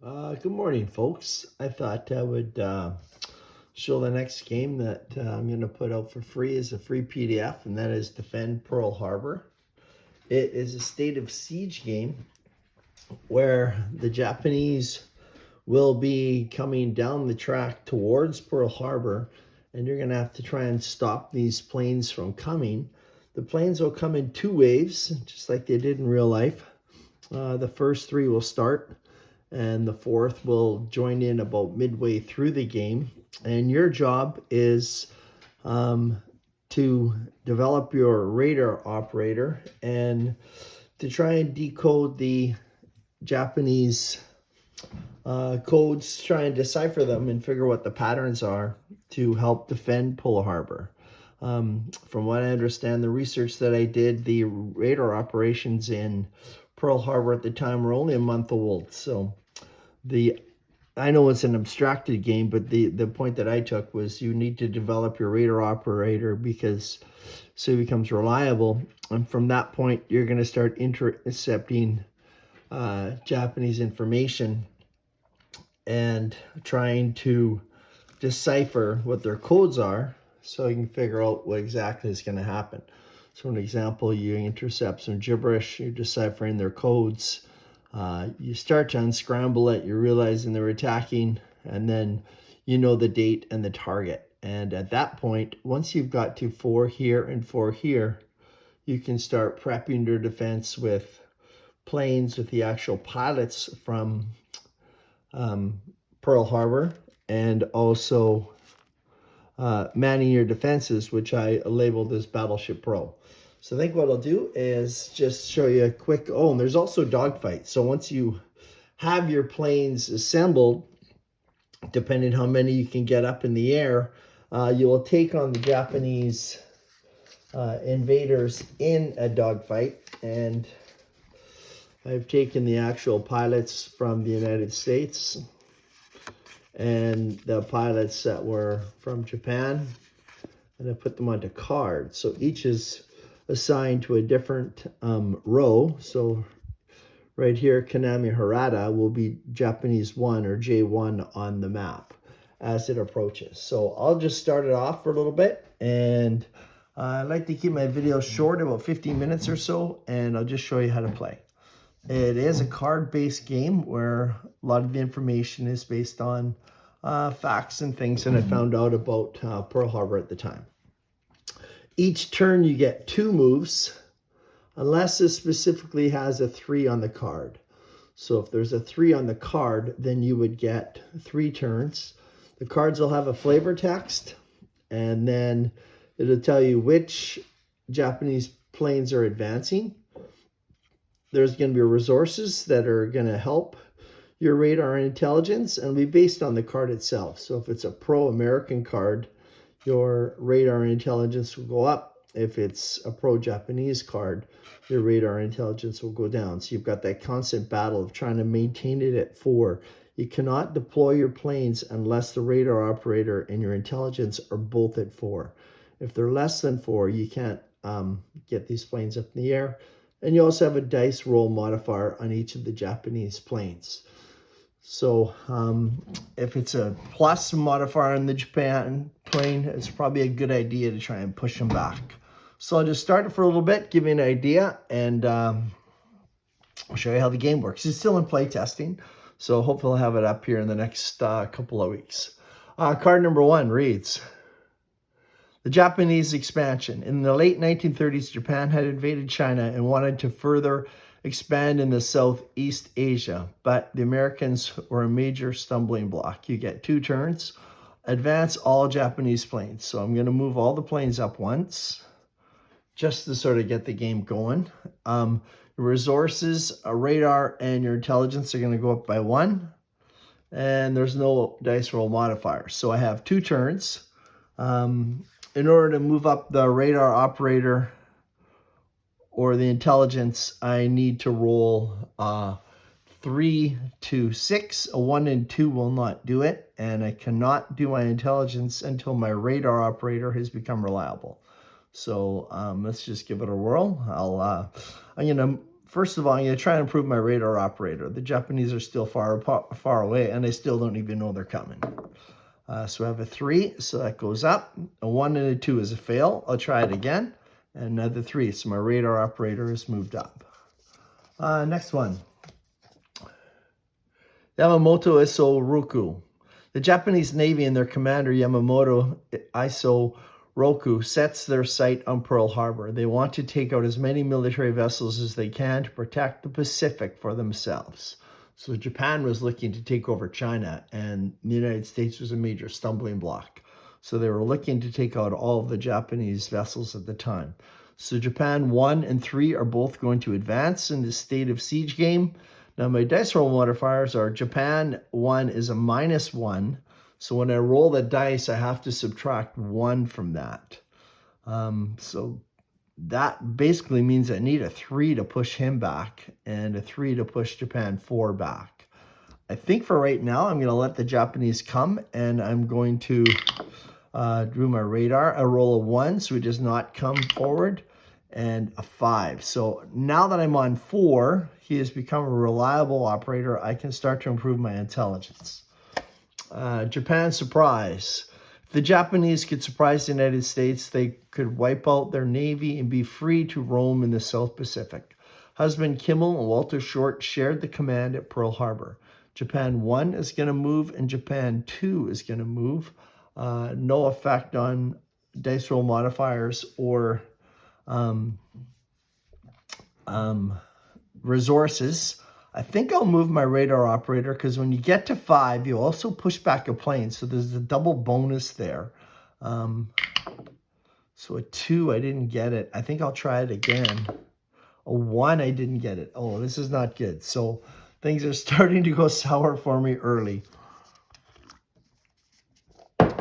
Good morning, folks. I thought I would show the next game that I'm going to put out for free as a free PDF, and that is Defend Pearl Harbor. It is a State of Siege game where the Japanese will be coming down the track towards Pearl Harbor, and you're going to have to try and stop these planes from coming. The planes will come in two waves, just like they did in real life. The first three will start, and the fourth will join in about midway through the game. And your job is to develop your radar operator and to try and decode the Japanese codes, try and decipher them and figure what the patterns are to help defend Pearl Harbor. From what I understand, the research that I did, the radar operations in Pearl Harbor at the time were only a month old. So I know it's an abstracted game, but the point that I took was you need to develop your radar operator because so it becomes reliable. And from that point, you're going to start intercepting Japanese information and trying to decipher what their codes are so you can figure out what exactly is going to happen. So an example, you intercept some gibberish, you're deciphering their codes. You start to unscramble it, you're realizing they're attacking, and then you know the date and the target. And at that point, once you've got to 4 here and 4 here, you can start prepping your defense with planes with the actual pilots from Pearl Harbor, and also manning your defenses, which I labeled as Battleship Pro. So I think what I'll do is just show you a quick, and there's also dogfights. So once you have your planes assembled, depending how many you can get up in the air, you will take on the Japanese invaders in a dogfight. And I've taken the actual pilots from the United States and the pilots that were from Japan, and I put them onto cards. So each is assigned to a different row. So right here, Kanami Harada will be Japanese 1 or J1 on the map as it approaches. So I'll just start it off for a little bit, and I like to keep my videos short, about 15 minutes or so, and I'll just show you how to play. It is a card-based game where a lot of the information is based on facts and things that I found out about Pearl Harbor at the time. Each turn you get 2 moves, unless it specifically has a 3 on the card. So if there's a 3 on the card, then you would get 3 turns. The cards will have a flavor text, and then it'll tell you which Japanese planes are advancing. There's going to be resources that are going to help your radar intelligence, and it'll be based on the card itself. So if it's a pro-American card, your radar intelligence will go up. If it's a pro-Japanese card, your radar intelligence will go down. So you've got that constant battle of trying to maintain it at 4. You cannot deploy your planes unless the radar operator and your intelligence are both at 4. If they're less than 4, you can't get these planes up in the air. And you also have a dice roll modifier on each of the Japanese planes. So if it's a plus modifier on the Japan plane, it's probably a good idea to try and push them back. So I'll just start it for a little bit, give you an idea, and I'll show you how the game works. It's still in play testing, so hopefully I'll have it up here in the next couple of weeks. Card number 1 reads, the Japanese expansion. In the late 1930s, Japan had invaded China and wanted to further expand in the Southeast Asia, but the Americans were a major stumbling block. You get 2 turns. Advance all Japanese planes. So I'm going to move all the planes up once, just to sort of get the game going. Resources, a radar, and your intelligence are going to go up by 1, and there's no dice roll modifier. So I have 2 turns. In order to move up the radar operator or the intelligence, I need to roll 3 to 6. A 1 and 2 will not do it, and I cannot do my intelligence until my radar operator has become reliable. So let's just give it a whirl. I'm going to first of all, I'm going to try and improve my radar operator. The Japanese are still far away, and I still don't even know they're coming. So I have a 3, so that goes up. A 1 and a 2 is a fail. I'll try it again. And another 3, so my radar operator is moved up. Next one. Yamamoto Isoroku. The Japanese Navy and their commander Yamamoto Isoroku sets their sight on Pearl Harbor. They want to take out as many military vessels as they can to protect the Pacific for themselves. So Japan was looking to take over China, and the United States was a major stumbling block. So they were looking to take out all of the Japanese vessels at the time. So Japan 1 and 3 are both going to advance in the State of Siege game. Now my dice roll modifiers are Japan 1 is a -1. So when I roll the dice, I have to subtract 1 from that. So that basically means I need a 3 to push him back and a 3 to push Japan 4 back. I think for right now, I'm going to let the Japanese come, and I'm going to do my radar. I roll a 1, so he does not come forward, and a 5. So now that I'm on 4, he has become a reliable operator. I can start to improve my intelligence. Japan surprise. If the Japanese could surprise the United States, they could wipe out their navy and be free to roam in the South Pacific. Husband Kimmel and Walter Short shared the command at Pearl Harbor. Japan 1 is going to move, and Japan 2 is going to move. No effect on dice roll modifiers or resources. I think I'll move my radar operator because when you get to 5, you also push back a plane. So there's a double bonus there. So a 2, I didn't get it. I think I'll try it again. A 1, I didn't get it. Oh, this is not good. So things are starting to go sour for me early.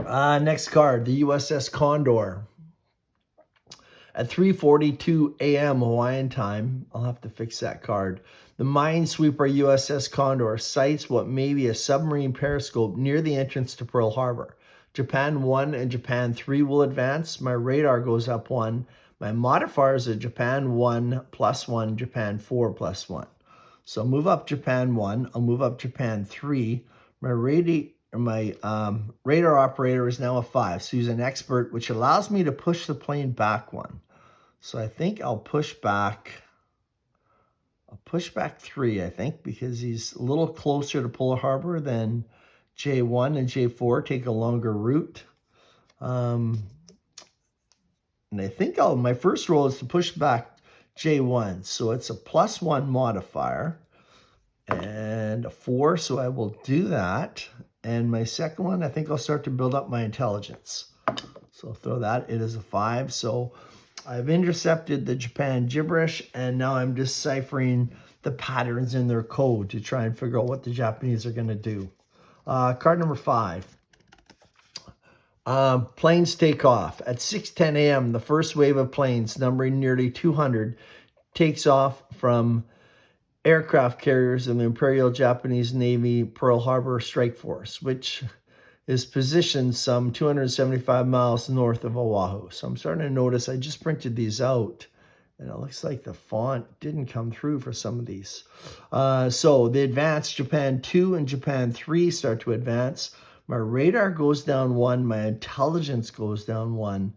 Next card, the USS Condor. At 3:42 a.m. Hawaiian time, I'll have to fix that card. The minesweeper USS Condor sights what may be a submarine periscope near the entrance to Pearl Harbor. Japan 1 and Japan 3 will advance. My radar goes up 1. My modifiers are Japan 1 +1, Japan 4 +1. So I'll move up Japan 1. I'll move up Japan 3. My radar operator is now a 5. So he's an expert, which allows me to push the plane back 1. So I think I'll push back 3, I think, because he's a little closer to Pearl Harbor than J1 and J4 take a longer route. And I think my first roll is to push back J1. So it's a +1 modifier and a 4. So I will do that. And my second one, I think I'll start to build up my intelligence. So I'll throw that. It is a 5. So I've intercepted the Japan gibberish, and now I'm deciphering the patterns in their code to try and figure out what the Japanese are going to do. Card number 5. Planes take off. At 6:10 a.m., the first wave of planes, numbering nearly 200, takes off from aircraft carriers of the Imperial Japanese Navy Pearl Harbor Strike Force, which is positioned some 275 miles north of Oahu. So I'm starting to notice, I just printed these out, and it looks like the font didn't come through for some of these. So they advance. Japan 2 and Japan 3 start to advance. My radar goes down 1. My intelligence goes down 1.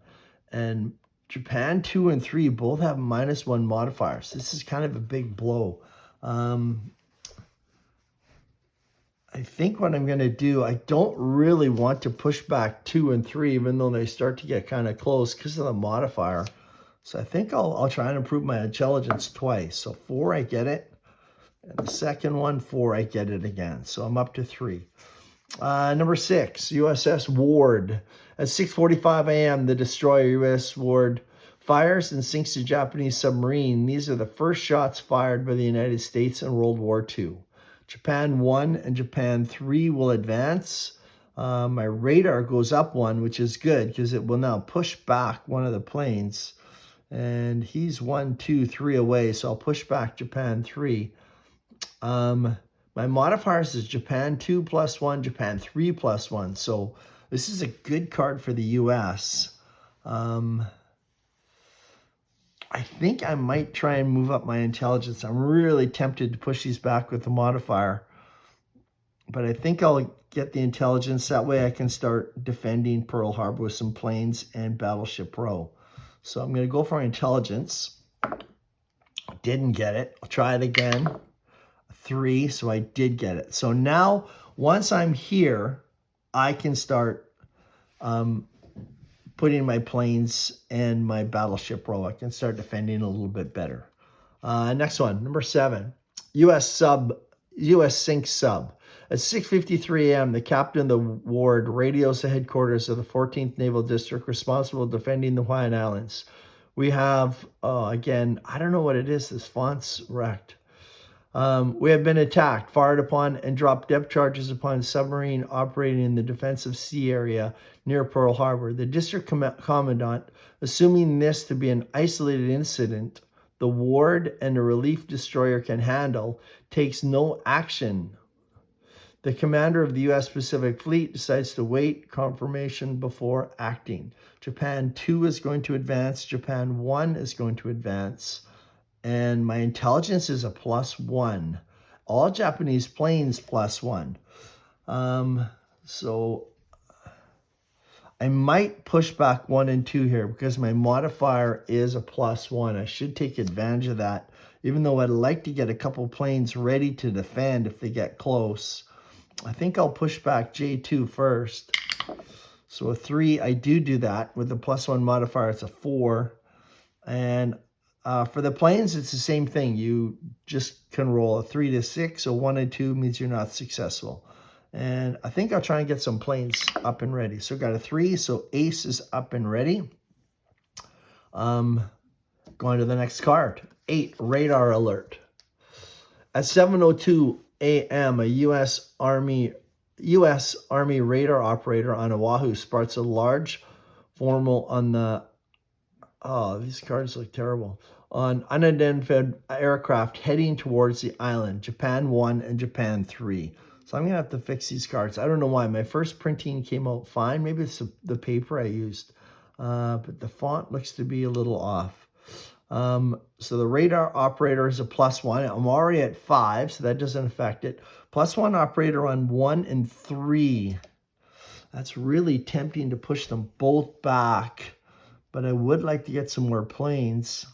And Japan 2 and 3 both have -1 modifiers. This is kind of a big blow. I think what I'm going to do, I don't really want to push back 2 and 3, even though they start to get kind of close because of the modifier. So I think I'll try and improve my intelligence twice. So 4, I get it. And the second one, 4, I get it again. So I'm up to 3. Number 6, USS Ward. At 6:45 a.m., the destroyer USS Ward fires and sinks a Japanese submarine. These are the first shots fired by the United States in World War II. Japan 1 and Japan 3 will advance. My radar goes up 1, which is good because it will now push back one of the planes. And he's 1, 2, 3 away, so I'll push back Japan 3. My modifiers is Japan 2 +1, Japan 3 +1. So this is a good card for the U.S. I think I might try and move up my intelligence. I'm really tempted to push these back with the modifier, but I think I'll get the intelligence. That way I can start defending Pearl Harbor with some planes and Battleship Row. So I'm going to go for intelligence. Didn't get it. I'll try it again. 3, so I did get it. So now, once I'm here, I can start putting my planes and my Battleship Row. I can start defending a little bit better. Next one, number 7, U.S. sink sub. At 6:53 a.m., the captain of the ward radios the headquarters of the 14th Naval District responsible for defending the Hawaiian Islands. We have, again, I don't know what it is. This font's wrecked. We have been attacked, fired upon, and dropped depth charges upon a submarine operating in the defensive sea area near Pearl Harbor. The district commandant, assuming this to be an isolated incident the ward and a relief destroyer can handle, takes no action. The commander of the U.S. Pacific Fleet decides to wait confirmation before acting. Japan 2 is going to advance. Japan 1 is going to advance. And my intelligence is a +1. All Japanese planes +1. So I might push back 1 and 2 here because my modifier is a +1. I should take advantage of that, even though I'd like to get a couple planes ready to defend if they get close. I think I'll push back J2 first. So a 3, I do that. With the +1 modifier, it's a 4. And for the planes, it's the same thing. You just can roll a 3 to 6. So 1 and 2 means you're not successful. And I think I'll try and get some planes up and ready. So got a 3. So ace is up and ready. Going to the next card. 8, radar alert. At 7:02 a.m., a U.S. Army radar operator on Oahu spots a large formal on the, these cards look terrible, on unidentified aircraft heading towards the island, Japan 1 and Japan 3. So I'm going to have to fix these cards. I don't know why. My first printing came out fine. Maybe it's the paper I used, but the font looks to be a little off. So the radar operator is a +1. I'm already at 5, so that doesn't affect it. +1 operator on 1 and 3. That's really tempting to push them both back, but I would like to get some more planes.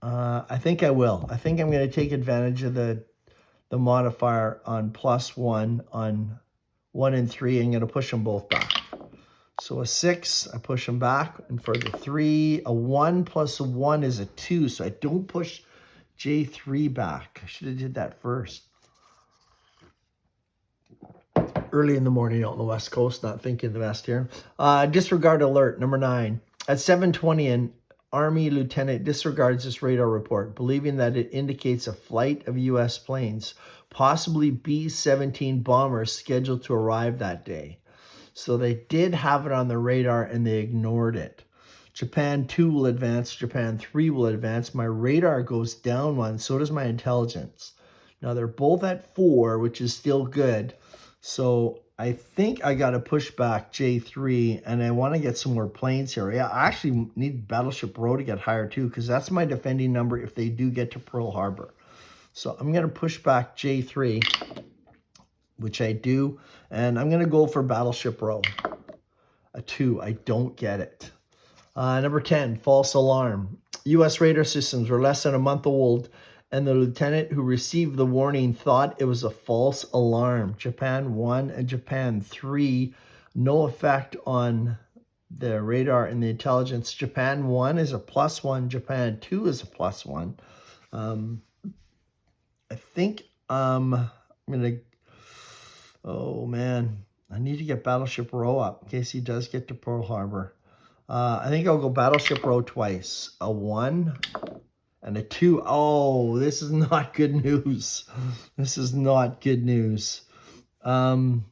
I think I will. I think I'm going to take advantage of the modifier on +1 on 1 and 3. I'm going to push them both back. So a 6, I push them back. And for the 3, a 1 plus a 1 is a 2. So I don't push J3 back. I should have did that first. Early in the morning out on the West Coast, not thinking the best here. Disregard alert, number 9. At 7:20, an Army lieutenant disregards this radar report, believing that it indicates a flight of U.S. planes, possibly B-17 bombers scheduled to arrive that day. So they did have it on the radar and they ignored it. Japan 2 will advance. Japan 3 will advance. My radar goes down 1. So does my intelligence. Now they're both at 4, which is still good. So I think I got to push back J3 and I want to get some more planes here. Yeah, I actually need Battleship Row to get higher too because that's my defending number if they do get to Pearl Harbor. So I'm going to push back J3, which I do, and I'm going to go for Battleship Row. A 2, I don't get it. Number 10, false alarm. U.S. radar systems were less than a month old, and the lieutenant who received the warning thought it was a false alarm. Japan 1 and Japan 3, no effect on the radar and the intelligence. Japan 1 is a +1. Japan 2 is a +1. I think I'm going to... Oh, man. I need to get Battleship Row up in case he does get to Pearl Harbor. I think I'll go Battleship Row twice. A 1 and a 2. Oh, this is not good news. This is not good news. Next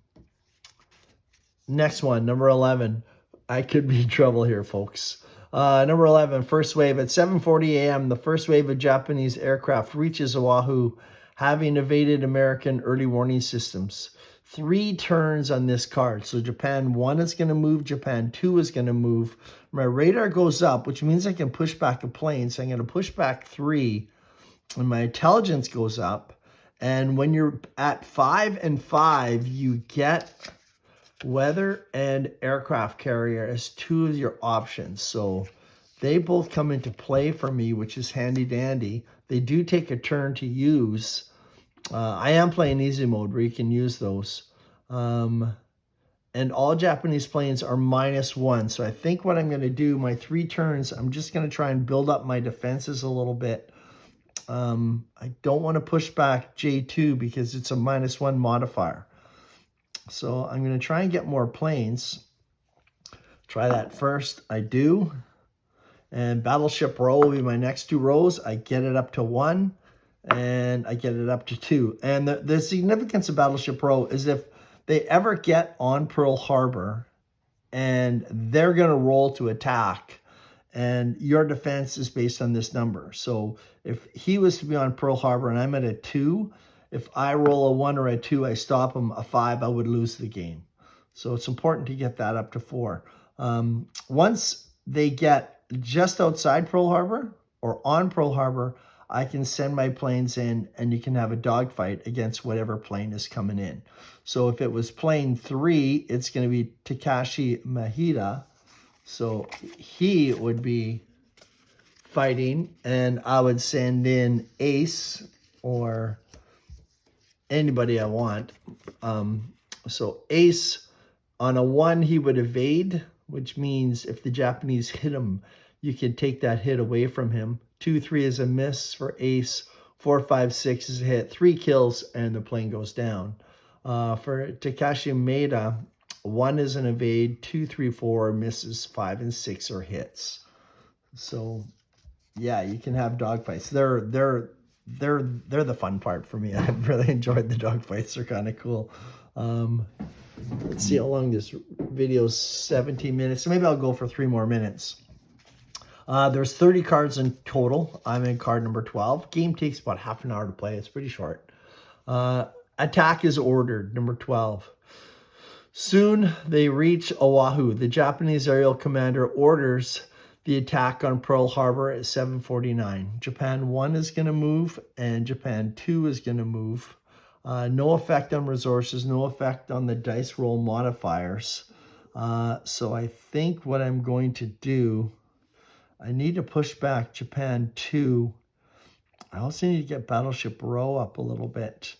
one, number 11. I could be in trouble here, folks. Number 11, first wave. At 7:40 a.m., the first wave of Japanese aircraft reaches Oahu, having evaded American early warning systems. 3 turns on this card. So Japan 1 is going to move, Japan 2 is going to move. My radar goes up, which means I can push back a plane. So I'm going to push back 3, and my intelligence goes up. And when you're at 5 and 5, you get weather and aircraft carrier as 2 of your options. So they both come into play for me, which is handy dandy. They do take a turn to use. I am playing easy mode where you can use those. And all Japanese planes are -1. So I think what I'm going to do, my 3 turns, I'm just going to try and build up my defenses a little bit. I don't want to push back J2 because it's a -1 modifier. So I'm going to try and get more planes. Try that first. I do. And battleship row will be my next 2 rows. I get it up to 1. And I get it up to 2. And the significance of battleship row is if they ever get on Pearl Harbor and they're going to roll to attack, and your defense is based on this number. So if he was to be on Pearl Harbor and I'm at a 2, if I roll a 1 or a 2, I stop him a 5, I would lose the game. So it's important to get that up to 4. Once they get just outside Pearl Harbor or on Pearl Harbor, I can send my planes in and you can have a dogfight against whatever plane is coming in. So if it was plane 3, it's going to be Takashi Mahida. So he would be fighting, and I would send in Ace or anybody I want. So Ace, on a 1, he would evade, which means if the Japanese hit him, you can take that hit away from him. 2, 3 is a miss for Ace. 4, 5, 6 is a hit. 3 kills, and the plane goes down. For Takashi Maeda, 1 is an evade. 2, 3, 4 misses. 5 and 6 are hits. So yeah, you can have dogfights. They're the fun part for me. I've really enjoyed the dogfights. They're kind of cool. Let's see how long this video is. 17 minutes. So maybe I'll go for 3 more minutes. There's 30 cards in total. I'm in card number 12. Game takes about half an hour to play. It's pretty short. Attack is ordered, number 12. Soon they reach Oahu. The Japanese aerial commander orders the attack on Pearl Harbor at 7:49. Japan 1 is going to move and Japan 2 is going to move. No effect on resources, no effect on the dice roll modifiers. So I think what I'm going to do, I need to push back Japan 2. I also need to get Battleship Row up a little bit.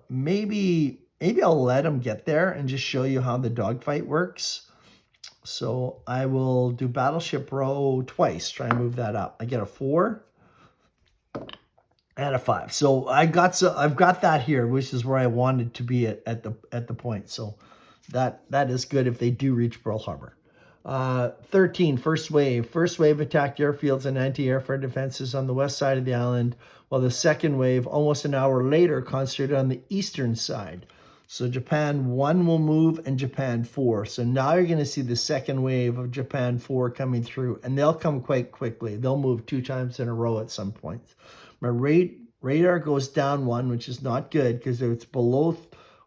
Maybe I'll let them get there and just show you how the dogfight works. So I will do Battleship Row twice, try and move that up. I get a 4 and a 5. So I've got that here, which is where I wanted to be at the point. So that is good if they do reach Pearl Harbor. 13, first wave. First wave attacked airfields and anti-airfare defenses on the west side of the island, while the second wave, almost an hour later, concentrated on the eastern side. So Japan 1 will move and Japan 4. So now you're going to see the second wave of Japan 4 coming through, and they'll come quite quickly. They'll move 2 times in a row at some point. My radar goes down 1, which is not good because if it's below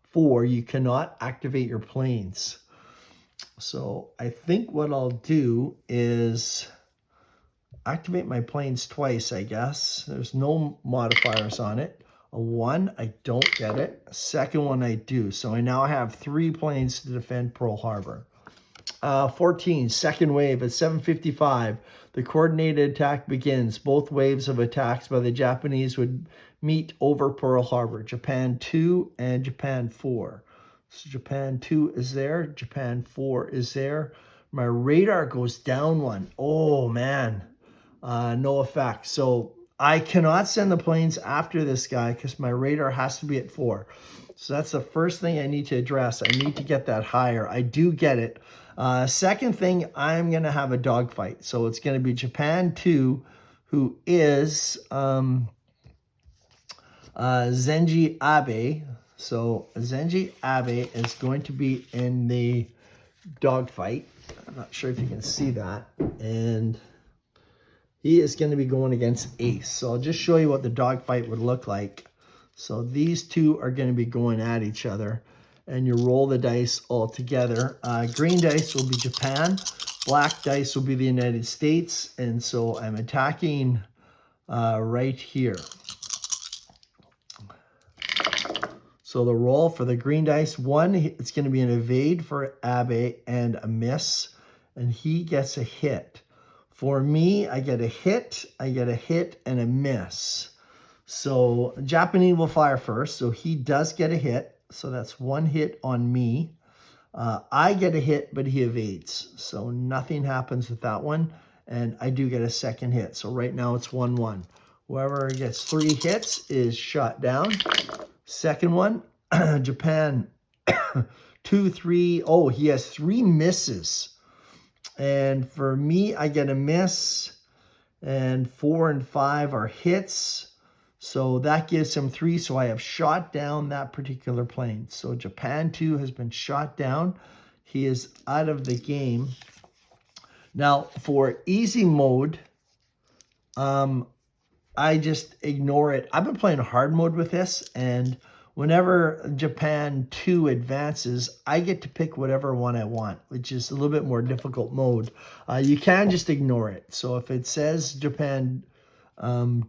4, you cannot activate your planes. So I think what I'll do is activate my planes twice, I guess. There's no modifiers on it. A 1, I don't get it. A second one, I do. So I now have 3 planes to defend Pearl Harbor. 14, second wave at 7:55. The coordinated attack begins. Both waves of attacks by the Japanese would meet over Pearl Harbor. Japan 2 and Japan 4. So Japan 2 is there. Japan 4 is there. My radar goes down 1. Oh, man. No effect. So I cannot send the planes after this guy because my radar has to be at 4. So that's the first thing I need to address. I need to get that higher. I do get it. Second thing, I'm going to have a dogfight. So it's going to be Japan 2, who is Zenji Abe. So Zenji Abe is going to be in the dogfight. I'm not sure if you can see that. And he is going to be going against Ace. So I'll just show you what the dogfight would look like. So these two are going to be going at each other, and you roll the dice all together. Green dice will be Japan, black dice will be the United States, and so I'm attacking right here. So the roll for the green dice, one, it's going to be an evade for Abe and a miss, and he gets a hit. For me, I get a hit, and a miss. So Japanese will fire first, so he does get a hit. So that's one hit on me. I get a hit, but he evades. So nothing happens with that one, and I do get a second hit. So right now it's 1-1. Whoever gets 3 hits is shot down. Second one, Japan, 2, 3. Oh, he has 3 misses. And for me, I get a miss. And 4 and 5 are hits. So that gives him 3. So I have shot down that particular plane. So Japan 2 has been shot down. He is out of the game. Now, for easy mode, I just ignore it. I've been playing hard mode with this, and whenever Japan 2 advances, I get to pick whatever one I want, which is a little bit more difficult mode. You can just ignore it. So if it says Japan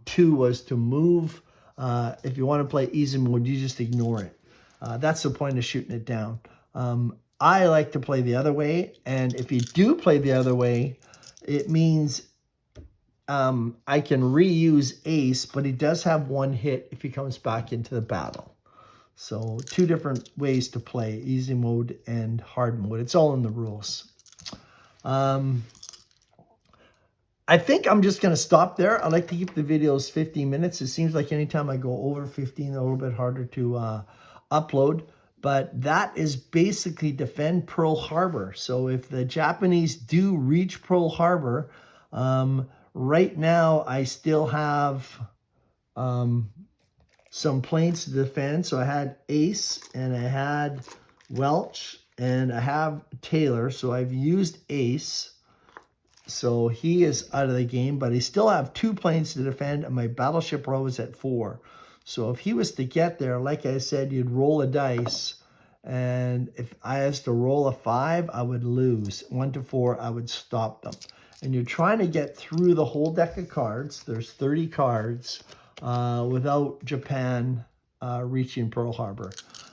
2 was to move, if you want to play easy mode, you just ignore it. That's the point of shooting it down. I like to play the other way, and if you do play the other way, it means I can reuse Ace, but he does have 1 hit if he comes back into the battle. So 2 different ways to play, easy mode and hard mode. It's all in the rules. I think I'm just going to stop there. I like to keep the videos 15 minutes. It seems like anytime I go over 15, a little bit harder to upload. But that is basically defend Pearl Harbor. So if the Japanese do reach Pearl Harbor, right now I still have some planes to defend. So I had Ace, and I had Welch, and I have Taylor. So I've used Ace. So he is out of the game, but I still have 2 planes to defend, and my battleship row is at 4. So if he was to get there, like I said, you'd roll a dice, and if I was to roll a 5, I would lose. 1 to 4, I would stop them. And you're trying to get through the whole deck of cards. There's 30 cards without Japan reaching Pearl Harbor.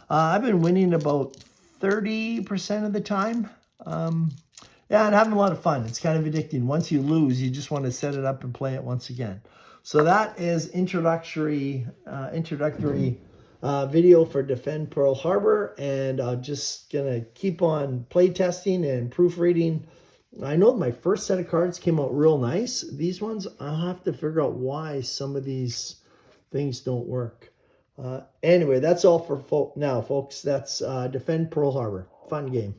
I've been winning about 30% of the time. Yeah, and having a lot of fun. It's kind of addicting. Once you lose, you just want to set it up and play it once again. So that is introductory video for Defend Pearl Harbor, and I'm just gonna keep on play testing and proofreading. I know my first set of cards came out real nice. These ones, I'll have to figure out why some of these things don't work. Anyway, that's all for now, folks. That's Defend Pearl Harbor. Fun game.